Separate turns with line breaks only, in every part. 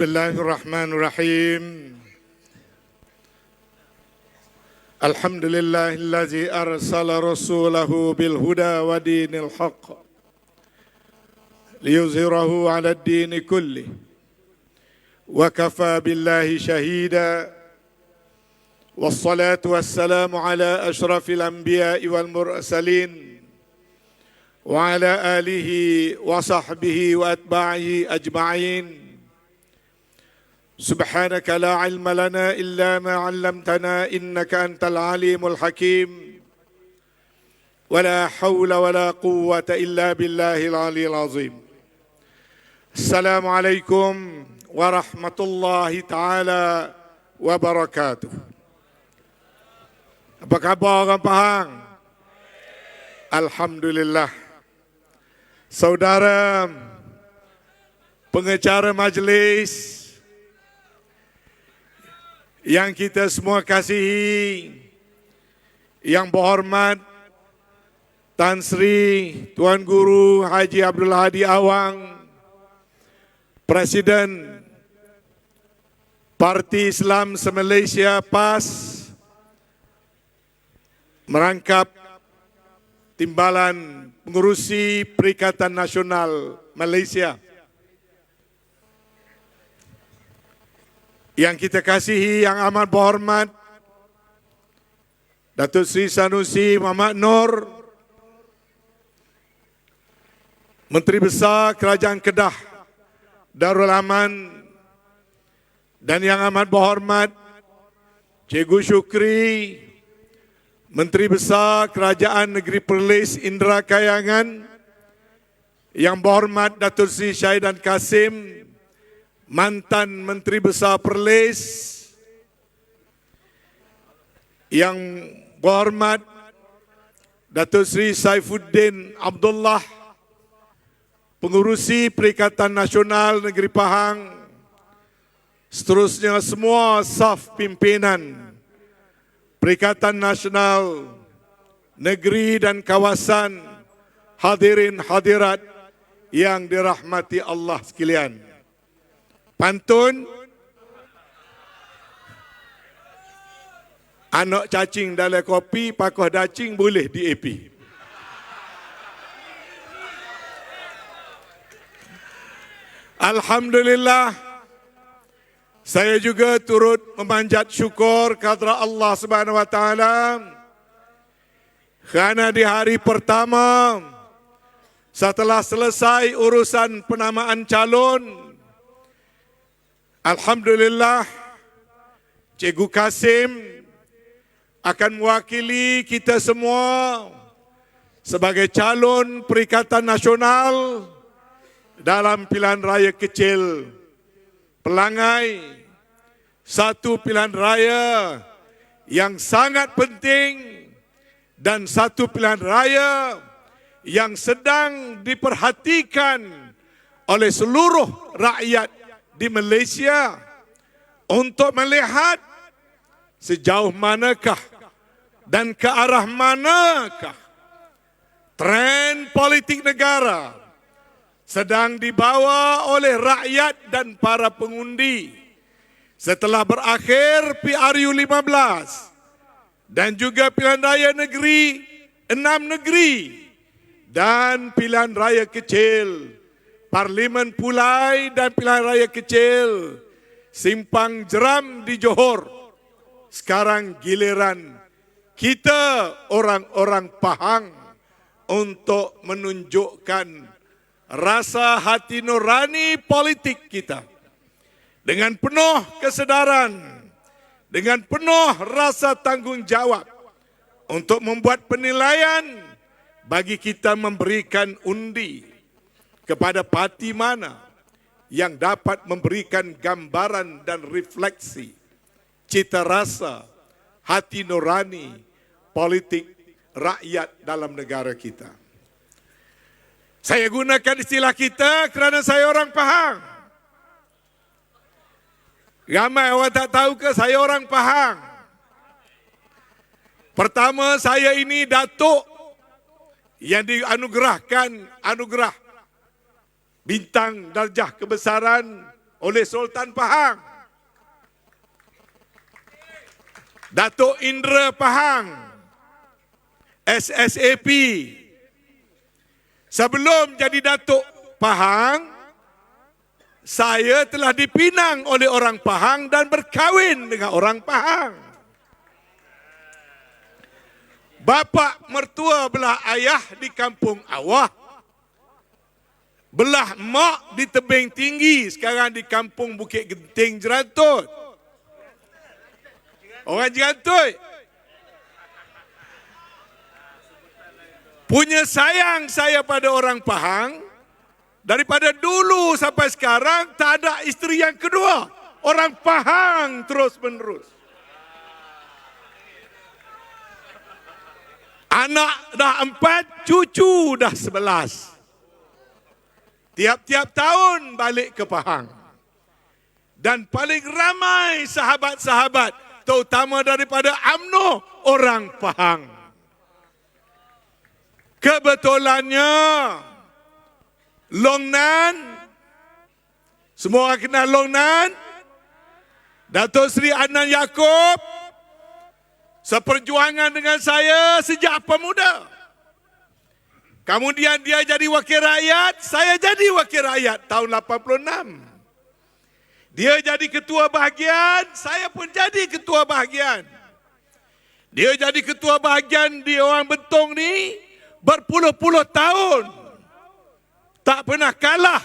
Bismillahirrahmanirrahim. Alhamdulillahillazi arsala rasulahu bil huda wa dinil haqq liyuzhirahu 'ala ad-dini kullih wa kafa billahi shahida. Wassalatu wassalamu ala asyrafil anbiya'i wal mursalin wa ala alihi wa sahbihi wa atba'ihi ajma'in. سبحانك لا علم لنا إلا ما علمتنا إنك أنت العليم الحكيم ولا حول ولا قوة إلا بالله العلي العظيم. السلام عليكم ورحمة الله تعالى وبركاته. Apa khabar orang Pahang? Alhamdulillah. Saudara pengacara majlis yang kita semua kasihi, yang berhormat Tan Sri Tuan Guru Haji Abdul Hadi Awang, Presiden Parti Islam se-Malaysia PAS, merangkap Timbalan Pengurusi Perikatan Nasional Malaysia, yang kita kasihi, yang amat berhormat Datuk Seri Sanusi Muhammad Nur, Menteri Besar Kerajaan Kedah Darul Aman, dan yang amat berhormat Cikgu Syukri, Menteri Besar Kerajaan Negeri Perlis Indra Kayangan, yang berhormat Datuk Seri Syahidan Kasim, mantan Menteri Besar Perlis, yang berhormat Datuk Seri Saifuddin Abdullah, Pengurusi Perikatan Nasional Negeri Pahang, seterusnya semua saf pimpinan Perikatan Nasional Negeri dan Kawasan, hadirin hadirat yang dirahmati Allah sekalian. Pantun, anak cacing dalam kopi, pakuh dacing boleh di AP. Alhamdulillah, saya juga turut memanjat syukur kepada Allah Subhanahu wa taala kerana di hari pertama setelah selesai urusan penamaan calon, alhamdulillah, Cikgu Kasim akan mewakili kita semua sebagai calon Perikatan Nasional dalam pilihan raya kecil Pelangai, satu pilihan raya yang sangat penting dan satu pilihan raya yang sedang diperhatikan oleh seluruh rakyat di Malaysia untuk melihat sejauh manakah dan ke arah manakah tren politik negara sedang dibawa oleh rakyat dan para pengundi setelah berakhir PRU 15 dan juga pilihan raya negeri 6 negeri dan pilihan raya kecil Parlimen Pulai dan pilihan raya kecil Simpang Jeram di Johor. Sekarang giliran kita orang-orang Pahang untuk menunjukkan rasa hati nurani politik kita dengan penuh kesedaran, dengan penuh rasa tanggungjawab untuk membuat penilaian bagi kita memberikan undi kepada parti mana yang dapat memberikan gambaran dan refleksi cita rasa hati nurani politik rakyat dalam negara kita. Saya gunakan istilah kita kerana saya orang Pahang. Ramai orang tak tahu ke saya orang Pahang. Pertama, saya ini datuk yang dianugerahkan anugerah bintang darjah kebesaran oleh Sultan Pahang, Datuk Indra Pahang, SSAP. Sebelum jadi Datuk Pahang, saya telah dipinang oleh orang Pahang dan berkahwin dengan orang Pahang. Bapa mertua belah ayah di Kampung Awah, belah mak di Tebing Tinggi, sekarang di Kampung Bukit Genting, Jerantut. Orang Jerantut punya sayang saya pada orang Pahang. Daripada dulu sampai sekarang tak ada isteri yang kedua. Orang Pahang terus menerus. Anak dah 4, cucu dah 11. Tiap-tiap tahun balik ke Pahang. Dan paling ramai sahabat-sahabat, terutama daripada UMNO, orang Pahang. Kebetulannya, Long Nan, semua orang kenal Long Nan, Datuk Seri Adnan Yaakob, seperjuangan dengan saya sejak pemuda. Kemudian dia jadi wakil rakyat, saya jadi wakil rakyat tahun 86. Dia jadi ketua bahagian, saya pun jadi ketua bahagian. Dia jadi ketua bahagian di Orang Bentong ni berpuluh-puluh tahun. Tak pernah kalah.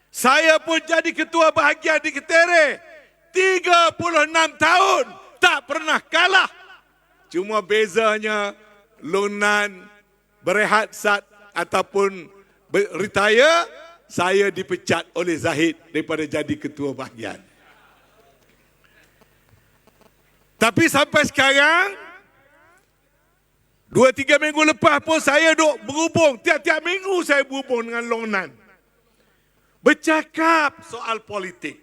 Saya pun jadi ketua bahagian di Ketere 36 tahun. Tak pernah kalah. Cuma bezanya Long Nan berehat sat ataupun retire, saya dipecat oleh Zahid daripada jadi ketua bahagian. Tapi sampai sekarang, 2-3 minggu lepas pun saya duk berhubung. Tiap-tiap minggu saya berhubung dengan Long Nan. Bercakap soal politik.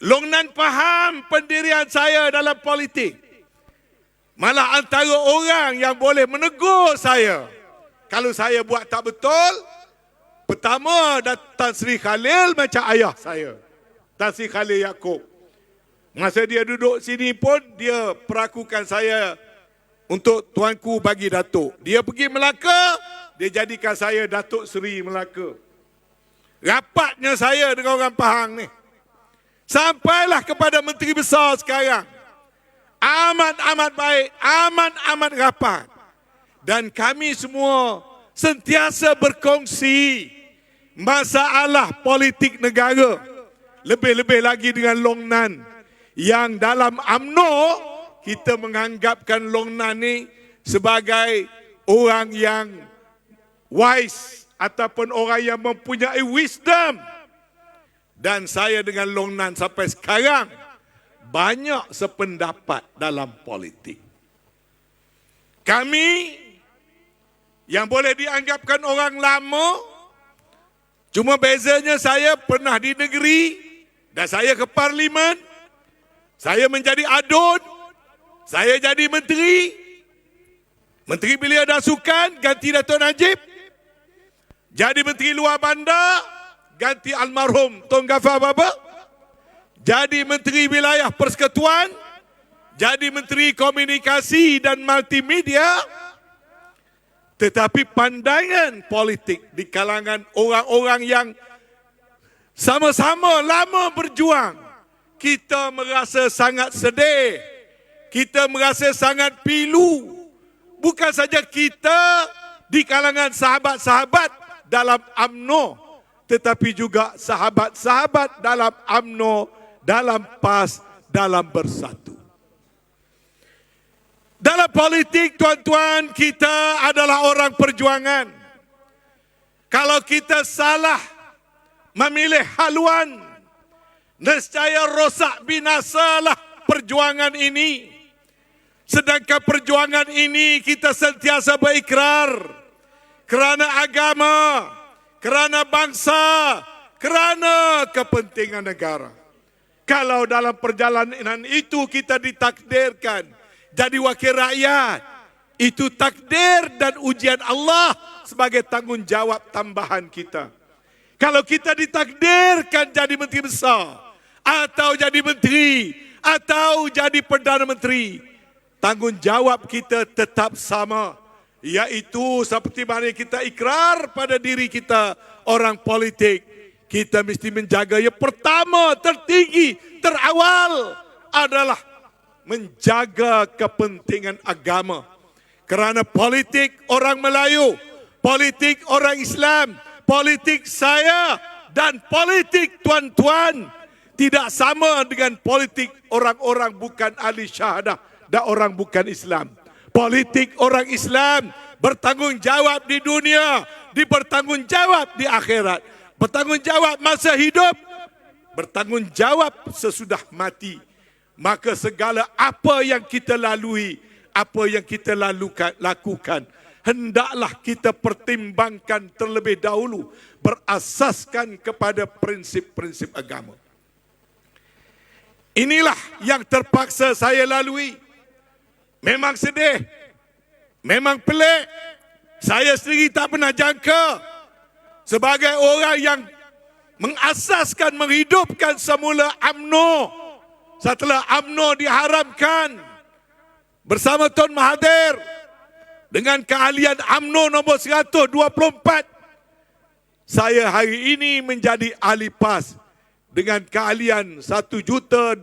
Long Nan faham pendirian saya dalam politik. Malah antara orang yang boleh menegur saya kalau saya buat tak betul, pertama Tan Sri Khalil macam ayah saya, Tan Sri Khalil Yaakob. Masa dia duduk sini pun dia perakukan saya untuk tuanku bagi Datuk. Dia pergi Melaka, dia jadikan saya Datuk Seri Melaka. Rapatnya saya dengan orang Pahang ni. Sampailah kepada Menteri Besar sekarang. Amat-amat baik, amat-amat rapat. Dan kami semua sentiasa berkongsi masalah politik negara. Lebih-lebih lagi dengan Long Nan. Yang dalam UMNO, kita menganggapkan Long Nan ni sebagai orang yang wise ataupun orang yang mempunyai wisdom. Dan saya dengan Long Nan sampai sekarang banyak sependapat dalam politik. Kami yang boleh dianggapkan orang lama, cuma bezanya saya pernah di negeri dan saya ke parlimen, saya menjadi adun, saya jadi menteri, Menteri Belia dan Sukan ganti Datuk Najib, jadi Menteri Luar Bandar ganti almarhum Tun Ghaffar Baba, jadi Menteri Wilayah Persekutuan, jadi Menteri Komunikasi dan Multimedia. Tetapi pandangan politik di kalangan orang-orang yang sama-sama lama berjuang, kita merasa sangat sedih, kita merasa sangat pilu. Bukan saja kita di kalangan sahabat-sahabat dalam UMNO, tetapi juga sahabat-sahabat dalam UMNO, dalam PAS, dalam Bersatu. Dalam politik, tuan-tuan, kita adalah orang perjuangan. Kalau kita salah memilih haluan, nescaya rosak binasalah perjuangan ini. Sedangkan perjuangan ini kita sentiasa berikrar kerana agama, kerana bangsa, kerana kepentingan negara. Kalau dalam perjalanan itu kita ditakdirkan jadi wakil rakyat, itu takdir dan ujian Allah sebagai tanggungjawab tambahan kita. Kalau kita ditakdirkan jadi menteri besar, atau jadi menteri, atau jadi Perdana Menteri, tanggungjawab kita tetap sama, iaitu seperti mana kita ikrar pada diri kita, orang politik, kita mesti menjaga yang pertama, tertinggi, terawal adalah menjaga kepentingan agama. Kerana politik orang Melayu, politik orang Islam, politik saya dan politik tuan-tuan tidak sama dengan politik orang-orang bukan ahli syahadah dan orang bukan Islam. Politik orang Islam bertanggungjawab di dunia, bertanggungjawab di akhirat, bertanggungjawab masa hidup, bertanggungjawab sesudah mati. Maka segala apa yang kita lalui, apa yang kita lakukan, hendaklah kita pertimbangkan terlebih dahulu berasaskan kepada prinsip-prinsip agama. Inilah yang terpaksa saya lalui. Memang sedih, memang pelik. Saya sendiri tak pernah jangka sebagai orang yang mengasaskan, menghidupkan semula UMNO. Setelah UMNO diharamkan bersama Tun Mahathir dengan keahlian UMNO nombor 124, saya hari ini menjadi ahli PAS dengan keahlian 1,276,666.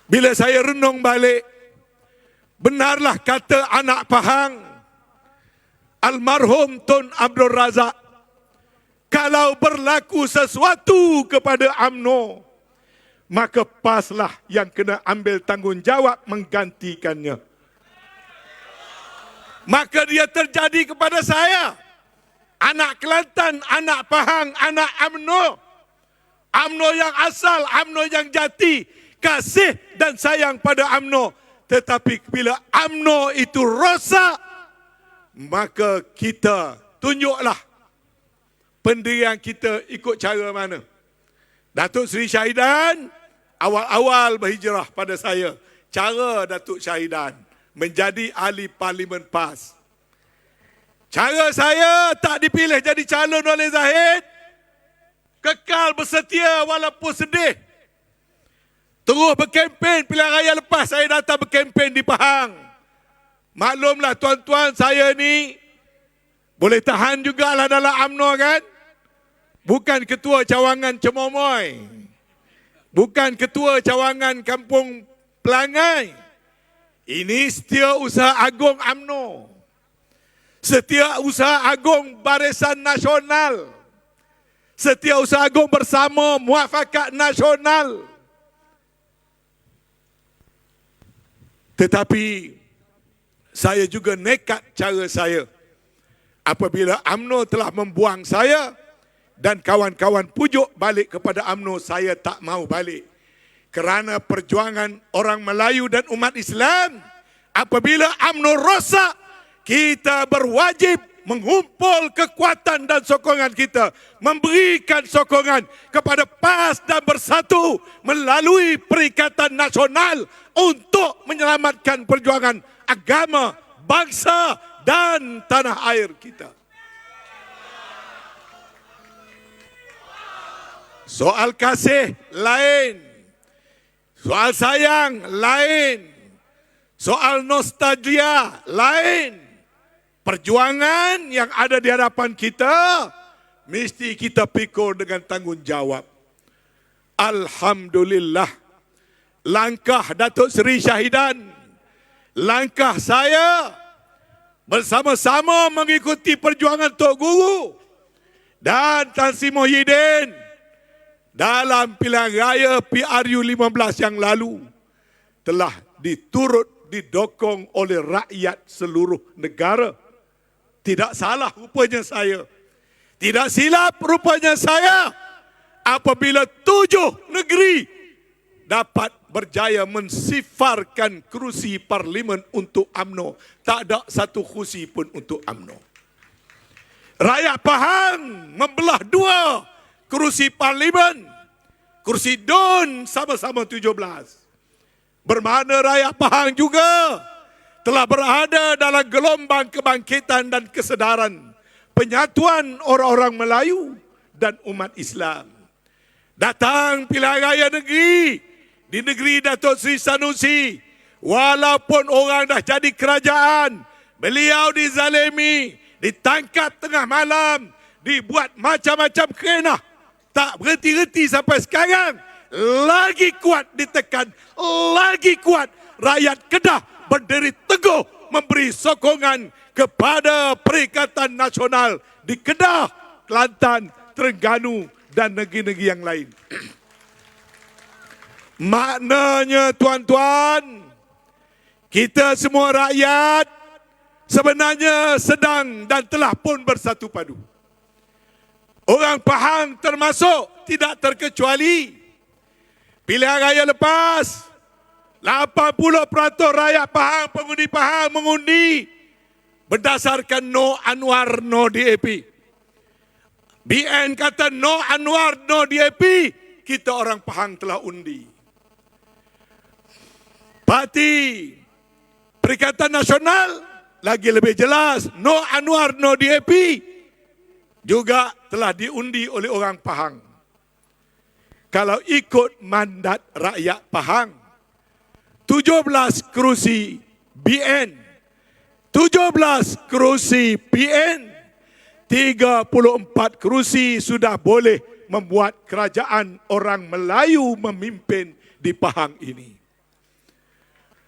Bila saya renung balik, benarlah kata anak Pahang, almarhum Tun Abdul Razak, kalau berlaku sesuatu kepada UMNO, maka PAS lah yang kena ambil tanggungjawab menggantikannya. Maka dia terjadi kepada saya, anak Kelantan, anak Pahang, anak UMNO. UMNO yang asal, UMNO yang jati, kasih dan sayang pada UMNO. Tetapi bila UMNO itu rosak, maka kita tunjuklah pendirian kita ikut cara mana. Datuk Seri Syahidan awal-awal berhijrah pada saya, cara Datuk Syahidan menjadi ahli Parlimen PAS. Cara saya tak dipilih jadi calon oleh Zahid, kekal bersetia walaupun sedih. Terus berkempen pilihan raya lepas, saya datang berkempen di Pahang. Maklumlah tuan-tuan, saya ni boleh tahan jugalah dalam UMNO kan. Bukan ketua cawangan Cemomoy, bukan ketua cawangan Kampung Pelangai. Ini Setiausaha Agung UMNO, Setiausaha Agung Barisan Nasional, Setiausaha Agung bersama Muafakat Nasional. Tetapi saya juga nekat cara saya. Apabila UMNO telah membuang saya dan kawan-kawan pujuk balik kepada UMNO, saya tak mau balik. Kerana perjuangan orang Melayu dan umat Islam, apabila UMNO rosak, kita berwajib mengumpul kekuatan dan sokongan kita, memberikan sokongan kepada PAS dan bersatu melalui Perikatan Nasional untuk menyelamatkan perjuangan agama, bangsa dan tanah air kita. Soal kasih lain, soal sayang lain, soal nostalgia lain. Perjuangan yang ada di hadapan kita mesti kita pikul dengan tanggungjawab. Alhamdulillah, langkah Datuk Seri Syahidan, langkah saya bersama-sama mengikuti perjuangan Tok Guru dan Tan Sri Muhyiddin dalam pilihan raya PRU 15 yang lalu telah didokong oleh rakyat seluruh negara. Tidak salah rupanya saya, tidak silap rupanya saya, apabila 7 negeri dapat berjaya mensifarkan kerusi parlimen untuk UMNO. Tak ada satu kerusi pun untuk UMNO. Rakyat Pahang membelah 2 kerusi parlimen, kerusi DUN sama-sama 17. bermakna rakyat Pahang juga telah berada dalam gelombang kebangkitan dan kesedaran penyatuan orang-orang Melayu dan umat Islam. Datang pilihan raya negeri di negeri Datuk Seri Sanusi, walaupun orang dah jadi kerajaan, beliau dizalimi, ditangkap tengah malam, dibuat macam-macam kenah, tak berhenti-henti sampai sekarang, lagi kuat ditekan, lagi kuat rakyat Kedah berdiri teguh memberi sokongan kepada Perikatan Nasional di Kedah, Kelantan, Terengganu dan negeri-negeri yang lain. Maknanya tuan-tuan, kita semua rakyat sebenarnya sedang dan telah pun bersatu padu. Orang Pahang termasuk, tidak terkecuali. Pilihan raya lepas, 80% rakyat Pahang, pengundi Pahang mengundi berdasarkan no Anwar, no DAP. BN kata no Anwar, no DAP, kita orang Pahang telah undi. Parti Perikatan Nasional lagi lebih jelas, no Anwar, no DAP, juga telah diundi oleh orang Pahang. Kalau ikut mandat rakyat Pahang, 17 kerusi BN, 17 kerusi PN, 34 kerusi sudah boleh membuat kerajaan orang Melayu memimpin di Pahang ini.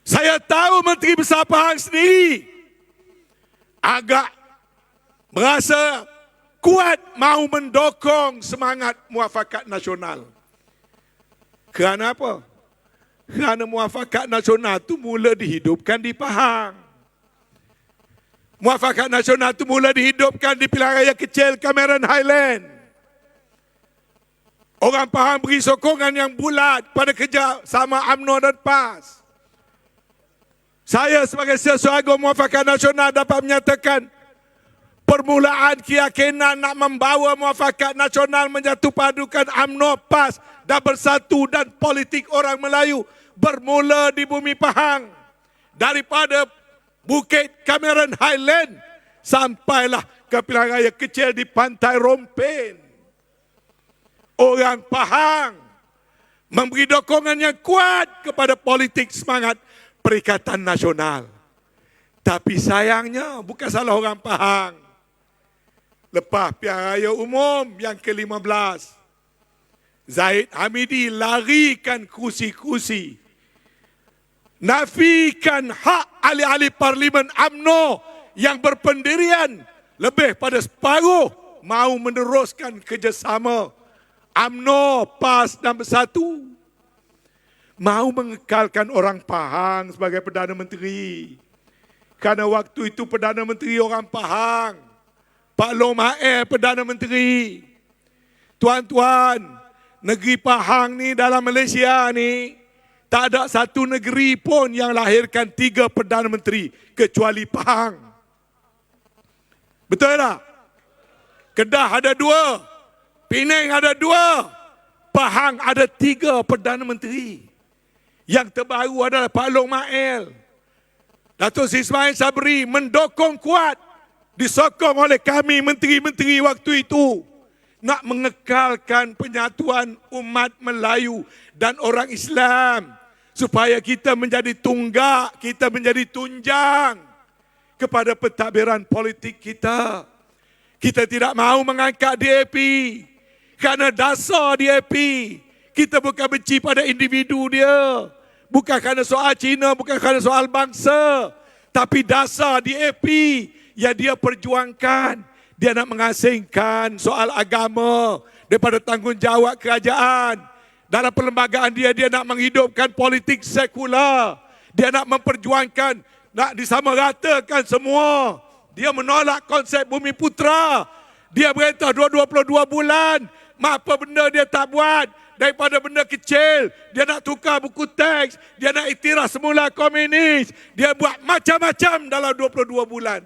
Saya tahu Menteri Besar Pahang sendiri agak merasa kuat mahu mendokong semangat muafakat nasional. Kerana apa? Kerana muafakat nasional itu mula dihidupkan di Pahang. Muafakat nasional itu mula dihidupkan di pilihan raya kecil Cameron Highland. Orang Pahang beri sokongan yang bulat pada kerjasama UMNO dan PAS. Saya sebagai Sesuatu Muafakat Nasional dapat menyatakan permulaan keyakinan nak membawa muafakat nasional menyatupadukan UMNO, PAS dan bersatu dan politik orang Melayu bermula di bumi Pahang. Daripada Bukit Cameron Highland sampailah ke pilihan raya kecil di Pantai Rompin. Orang Pahang memberi dokongan yang kuat kepada politik semangat Perikatan Nasional. Tapi sayangnya bukan salah orang Pahang. Lepas pilihan raya umum yang ke-15, Zahid Hamidi larikan kursi-kursi, nafikan hak ahli-ahli Parlimen UMNO yang berpendirian lebih pada separuh mahu meneruskan kerjasama UMNO, PAS dan Bersatu. Mahu mengekalkan orang Pahang sebagai Perdana Menteri. Kerana waktu itu Perdana Menteri orang Pahang, Pak Long Mael Perdana Menteri. Tuan-tuan, negeri Pahang ni dalam Malaysia ni, tak ada satu negeri pun yang lahirkan 3 Perdana Menteri kecuali Pahang. Betul tak? Kedah ada 2, Penang ada 2, Pahang ada 3 Perdana Menteri. Yang terbaru adalah Pak Long Mael. Datuk Seri Ismail Sabri mendokong kuat, disokong oleh kami menteri-menteri waktu itu, nak mengekalkan penyatuan umat Melayu dan orang Islam supaya kita menjadi tunggak, kita menjadi tunjang kepada pentadbiran politik kita. Kita tidak mahu mengangkat DAP kerana dasar DAP. Kita bukan benci pada individu dia, bukan kerana soal Cina, bukan kerana soal bangsa, tapi dasar DAP yang dia perjuangkan. Dia nak mengasingkan soal agama daripada tanggungjawab kerajaan. Dalam perlembagaan dia nak menghidupkan politik sekular. Dia nak memperjuangkan, nak disamaratakan semua. Dia menolak konsep Bumi Putra. Dia berintah 22 bulan. Apa benda dia tak buat? Daripada benda kecil, dia nak tukar buku teks, dia nak iktiraf semula komunis, dia buat macam-macam dalam 22 bulan.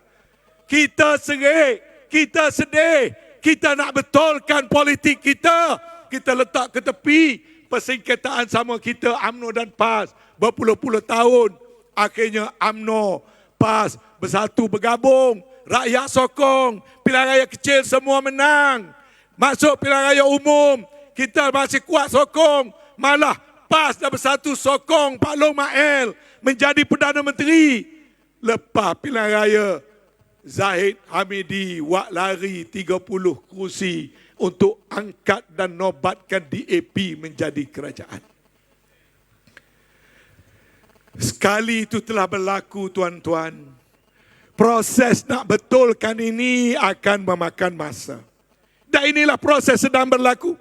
Kita serik, kita sedih, kita nak betulkan politik kita, kita letak ke tepi persengketaan sama kita UMNO dan PAS berpuluh-puluh tahun. Akhirnya UMNO, PAS bersatu bergabung, rakyat sokong, pilihan raya kecil semua menang. Masuk pilihan raya umum, kita masih kuat sokong. Malah PAS dah bersatu sokong Pak Long Mael menjadi Perdana Menteri. Lepas pilihan raya, Zahid Hamidi wak lari 30 kursi untuk angkat dan nobatkan DAP menjadi kerajaan. Sekali itu telah berlaku, tuan-tuan. Proses nak betulkan ini akan memakan masa. Dan inilah proses sedang berlaku.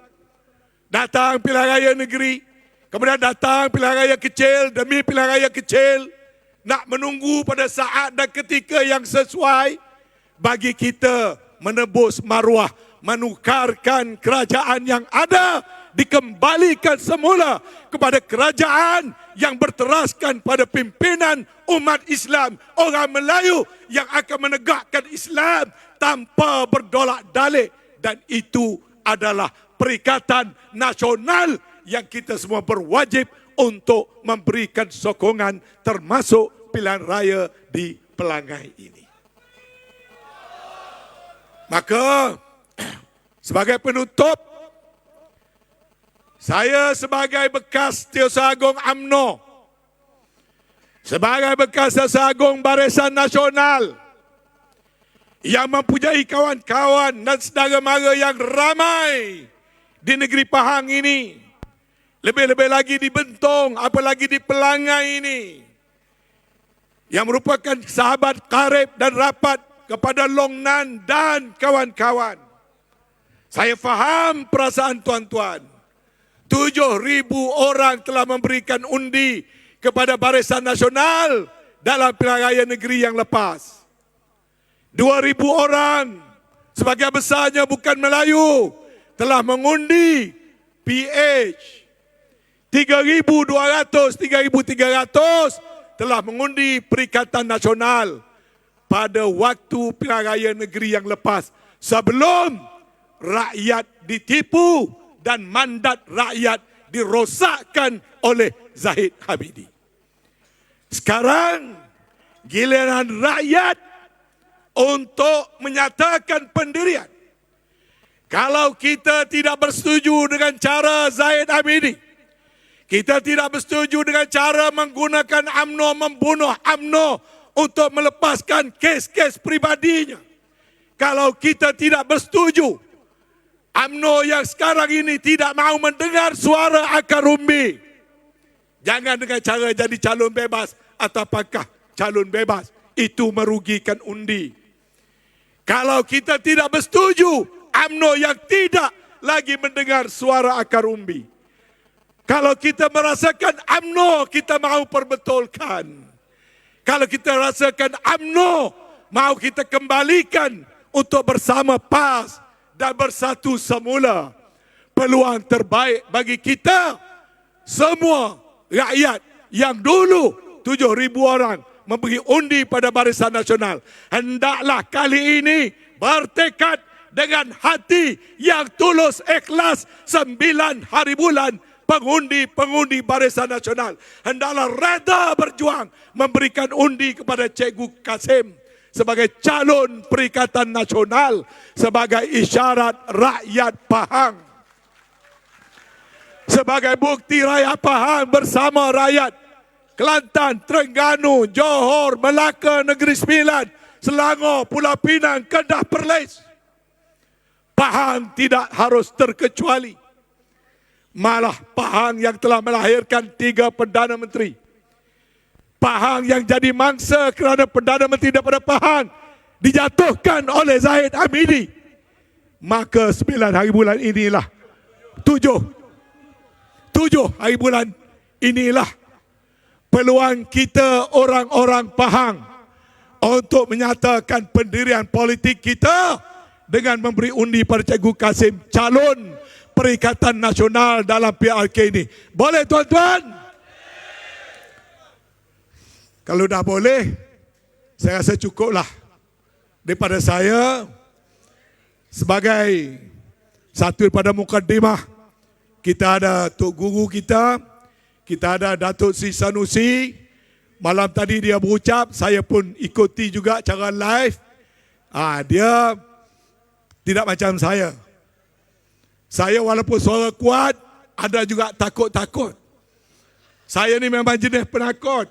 Datang pilihan raya negeri, kemudian datang pilihan raya kecil demi pilihan raya kecil, nak menunggu pada saat dan ketika yang sesuai bagi kita menebus maruah, menukarkan kerajaan yang ada, dikembalikan semula kepada kerajaan yang berteraskan pada pimpinan umat Islam, orang Melayu yang akan menegakkan Islam tanpa berdolak-dalik. Dan itu adalah perikatan nasional yang kita semua berwajib untuk memberikan sokongan, termasuk pilihan raya di Pelangai ini. Maka sebagai penutup, saya sebagai bekas Setiausaha Agung UMNO, sebagai bekas Setiausaha Agung Barisan Nasional yang mempunyai kawan-kawan dan saudara mara yang ramai di negeri Pahang ini, lebih-lebih lagi di Bentong, apalagi di Pelangai ini, yang merupakan sahabat karib dan rapat kepada Long Nan dan kawan-kawan. Saya faham perasaan tuan-tuan. 7,000 orang telah memberikan undi kepada Barisan Nasional dalam pilihan raya negeri yang lepas. 2,000 orang, sebagian besarnya bukan Melayu, telah mengundi PH. 3,200, 3,300 telah mengundi Perikatan Nasional pada waktu pilihan raya negeri yang lepas, sebelum rakyat ditipu dan mandat rakyat dirosakkan oleh Zahid Hamidi. Sekarang giliran rakyat untuk menyatakan pendirian. Kalau kita tidak bersetuju dengan cara Zahid Hamidi, kita tidak bersetuju dengan cara menggunakan UMNO, membunuh UMNO untuk melepaskan kes-kes pribadinya. Kalau kita tidak bersetuju, UMNO yang sekarang ini tidak mahu mendengar suara akar umbi, jangan dengan cara jadi calon bebas atau apakah calon bebas, itu merugikan undi. Kalau kita tidak bersetuju, UMNO yang tidak lagi mendengar suara akar umbi. Kalau kita merasakan UMNO kita mahu perbetulkan. Kalau kita rasakan UMNO mahu kita kembalikan untuk bersama PAS dan bersatu semula. Peluang terbaik bagi kita semua rakyat yang dulu 7,000 orang memberi undi pada Barisan Nasional, hendaklah kali ini bertekad dengan hati yang tulus ikhlas 9 hari bulan. Pengundi-pengundi Barisan Nasional hendaklah reda berjuang memberikan undi kepada Cikgu Kasim sebagai calon Perikatan Nasional, sebagai isyarat rakyat Pahang, sebagai bukti rakyat Pahang bersama rakyat Kelantan, Terengganu, Johor, Melaka, Negeri Sembilan, Selangor, Pulau Pinang, Kedah, Perlis. Pahang tidak harus terkecuali. Malah Pahang yang telah melahirkan 3 Perdana Menteri. Pahang yang jadi mangsa kerana Perdana Menteri daripada Pahang dijatuhkan oleh Zahid Hamidi. Maka 9 hari bulan inilah, 7 hari bulan inilah peluang kita orang-orang Pahang untuk menyatakan pendirian politik kita dengan memberi undi pada Cikgu Kasim, calon Perikatan Nasional dalam PRK ini. Boleh tuan-tuan? Kalau dah boleh, saya rasa cukuplah daripada saya sebagai satu daripada mukadimah Kita ada Tok Guru kita ada Datuk Sri Sanusi. Malam tadi dia berucap, saya pun ikuti juga cara live. Dia tidak macam saya. Saya walaupun suara kuat, ada juga takut-takut. Saya ni memang jenis penakut.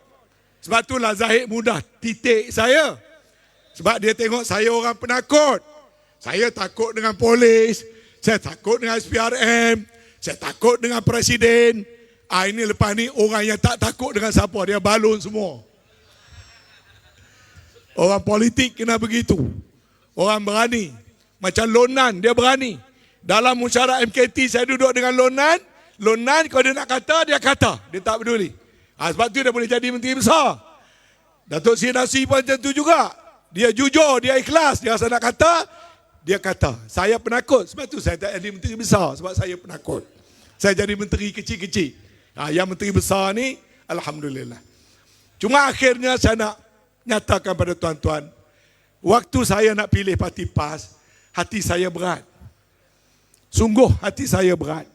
Sebab itulah Zahid mudah titik saya. Sebab dia tengok saya orang penakut. Saya takut dengan polis, saya takut dengan SPRM, saya takut dengan presiden. Ini lepas ni orang yang tak takut dengan siapa, dia balon semua. Orang politik kena begitu. Orang berani. Macam Lonan, dia berani. Dalam musyawarah MKT saya duduk dengan Lonan. Lonan kalau dia nak kata, dia kata. Dia tak peduli. Sebab tu dia boleh jadi menteri besar. Datuk Seri Nasir pun macam tu juga. Dia jujur, dia ikhlas. Dia rasa nak kata, dia kata. Saya penakut. Sebab tu saya tak jadi menteri besar. Sebab saya penakut. Saya jadi menteri kecil-kecil. Yang menteri besar ni, alhamdulillah. Cuma akhirnya saya nak nyatakan pada tuan-tuan, waktu saya nak pilih parti PAS, hati saya berat. Sungguh hati saya berat.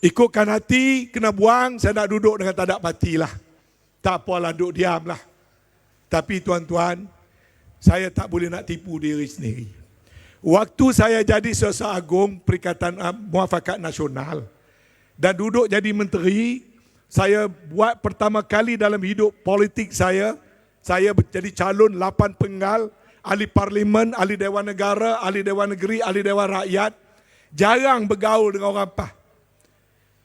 Ikutkan hati, kena buang, saya nak duduk dengan tadak parti lah. Tak apalah, duduk diam lah. Tapi tuan-tuan, saya tak boleh nak tipu diri sendiri. Waktu saya jadi Setiausaha Agung Perikatan Muafakat Nasional dan duduk jadi menteri, saya buat pertama kali dalam hidup politik saya jadi calon 8 penggal, ahli parlimen, ahli Dewan Negara, ahli Dewan Negeri, ahli Dewan Rakyat. Jarang bergaul dengan orang PAS.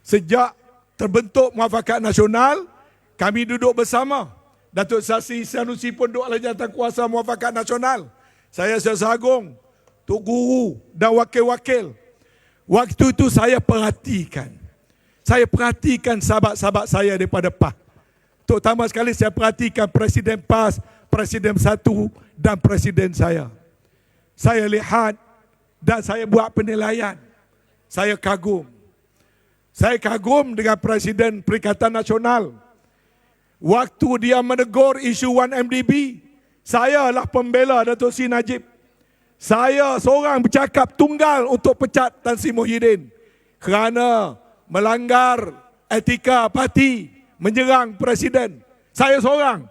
Sejak terbentuk Muafakat Nasional, kami duduk bersama. Datuk Sri Sanusi pun duduk dalam jawatankuasa Muafakat Nasional. Saya Setiausaha Agung, Tok Guru dan wakil-wakil. Waktu itu saya perhatikan sahabat-sahabat saya daripada PAS. Terutama sekali saya perhatikan Presiden PAS, Presiden 1 dan Presiden saya. Saya lihat dan saya buat penilaian. Saya kagum. Saya kagum dengan Presiden Perikatan Nasional. Waktu dia menegur isu 1MDB, saya lah pembela Datuk Seri Najib. Saya seorang bercakap tunggal untuk pecat Tan Sri Muhyiddin kerana melanggar etika parti, menyerang presiden. Saya seorang.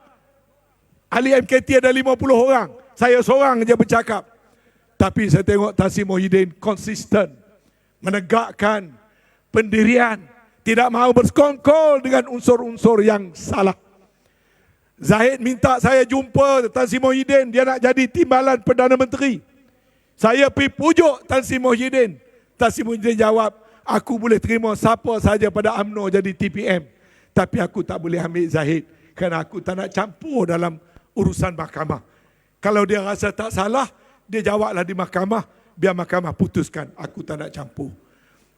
Ahli MKT ada 50 orang. Saya seorang je bercakap. Tapi saya tengok Tan Sri Muhyiddin konsisten menegakkan pendirian, tidak mahu bersekongkol dengan unsur-unsur yang salah. Zahid minta saya jumpa Tan Sri Muhyiddin, dia nak jadi timbalan Perdana Menteri. Saya pergi pujuk Tan Sri Muhyiddin. Tan Sri Muhyiddin jawab, aku boleh terima siapa saja pada UMNO jadi TPM. Tapi aku tak boleh ambil Zahid kerana aku tak nak campur dalam urusan mahkamah. Kalau dia rasa tak salah, dia jawablah di mahkamah, biar mahkamah putuskan. Aku tak nak campur.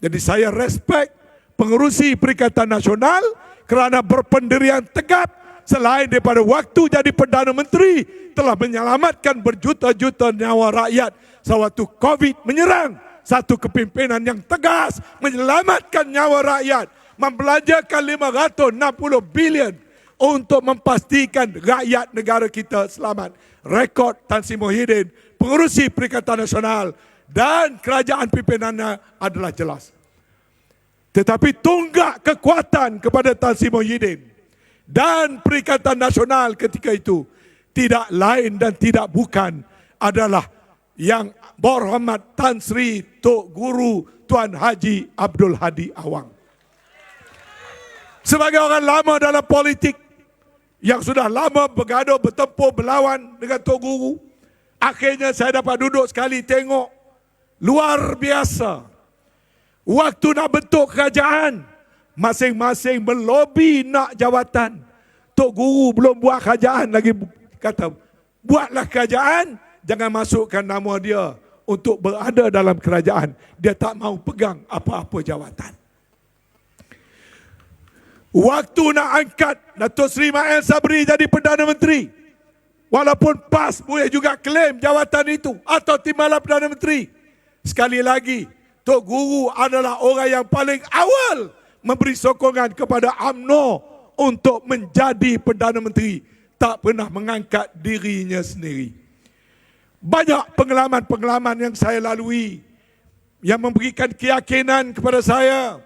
Jadi saya respect pengerusi Perikatan Nasional kerana berpendirian tegap selain daripada waktu jadi Perdana Menteri telah menyelamatkan berjuta-juta nyawa rakyat sewaktu COVID menyerang. Satu kepimpinan yang tegas menyelamatkan nyawa rakyat, membelanjakan 560 bilion untuk memastikan rakyat negara kita selamat. Rekod Tan Sri Muhyiddin, pengerusi Perikatan Nasional dan kerajaan pimpinannya adalah jelas. Tetapi tunggak kekuatan kepada Tan Sri Muhyiddin dan Perikatan Nasional ketika itu tidak lain dan tidak bukan adalah yang berhormat Tan Sri Tok Guru Tuan Haji Abdul Hadi Awang. Sebagai orang lama dalam politik yang sudah lama bergaduh, bertempur, berlawan dengan Tok Guru, akhirnya saya dapat duduk sekali tengok luar biasa. Waktu nak bentuk kerajaan, masing-masing melobi nak jawatan. Tok Guru belum buat kerajaan lagi kata, buatlah kerajaan, jangan masukkan nama dia untuk berada dalam kerajaan. Dia tak mahu pegang apa-apa jawatan. Waktu nak angkat Datuk Seri Mael Sabri jadi Perdana Menteri, walaupun PAS boleh juga klaim jawatan itu atau timbalan Perdana Menteri, sekali lagi Tok Guru adalah orang yang paling awal memberi sokongan kepada UMNO untuk menjadi Perdana Menteri, tak pernah mengangkat dirinya sendiri. Banyak pengalaman-pengalaman yang saya lalui yang memberikan keyakinan kepada saya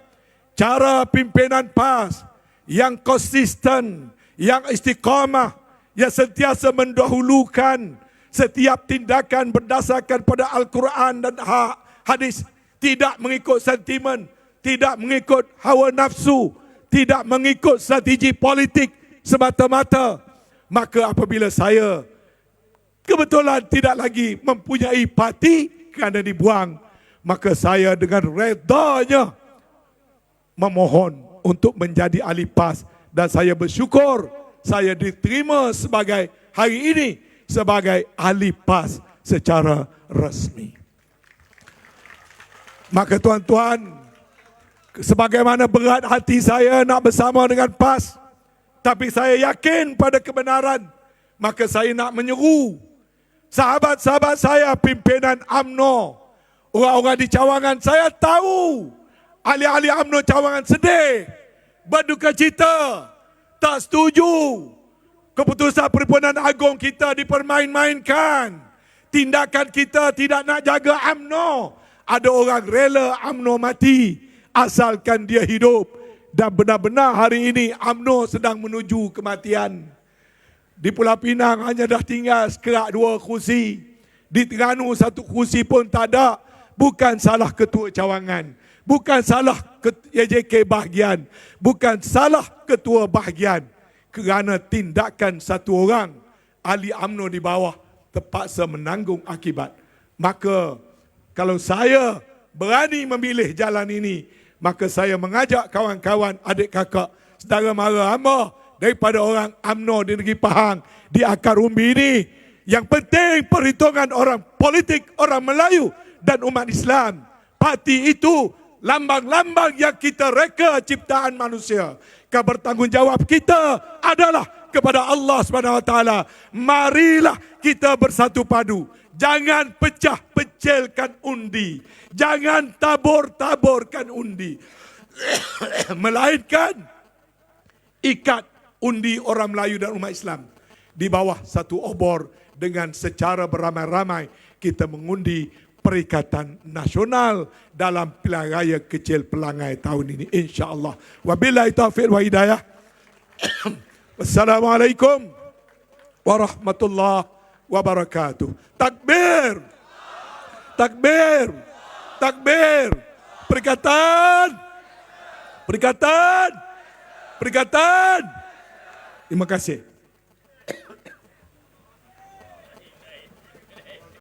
cara pimpinan PAS yang konsisten, yang istiqamah, yang sentiasa mendahulukan setiap tindakan berdasarkan pada Al-Quran dan hadis, tidak mengikut sentimen, tidak mengikut hawa nafsu, tidak mengikut strategi politik semata-mata. Maka apabila saya kebetulan tidak lagi mempunyai parti kerana dibuang, maka saya dengan redanya memohon untuk menjadi ahli PAS, dan saya bersyukur saya diterima sebagai hari ini sebagai ahli PAS secara resmi. Maka tuan-tuan, sebagaimana berat hati saya nak bersama dengan PAS, tapi saya yakin pada kebenaran, maka saya nak menyeru sahabat-sahabat saya pimpinan UMNO, orang-orang di cawangan. Saya tahu ahli-ahli UMNO cawangan sedih, berduka cita, tak setuju keputusan Perhimpunan Agong kita dipermain-mainkan. Tindakan kita tidak nak jaga UMNO. Ada orang rela UMNO mati asalkan dia hidup. Dan benar-benar hari ini UMNO sedang menuju kematian. Di Pulau Pinang hanya dah tinggal sekerak 2 kursi. Di Terengganu 1 kursi pun tak ada. Bukan salah ketua cawangan, bukan salah AJK bahagian, bukan salah ketua bahagian, kerana tindakan satu orang ahli UMNO di bawah terpaksa menanggung akibat. Maka kalau saya berani memilih jalan ini, maka saya mengajak kawan-kawan, adik kakak, saudara mara hamba daripada orang UMNO di negeri Pahang, di akar umbi ini, yang penting perhitungan orang politik, orang Melayu dan umat Islam. Parti itu lambang-lambang yang kita reka ciptaan manusia. Bertanggungjawab kita adalah kepada Allah SWT. Marilah kita bersatu padu. Jangan pecah-pecilkan undi. Jangan tabur-taburkan undi. Melainkan ikat undi orang Melayu dan umat Islam di bawah satu obor, dengan secara beramai-ramai kita mengundi Perikatan Nasional dalam pilihan raya kecil Pelangai tahun ini, insya-Allah. Wabillahi taufiq wa hidayah. Wassalamualaikum warahmatullahi wabarakatuh. Takbir. Takbir. Takbir. Perikatan. Perikatan. Perikatan. Terima kasih.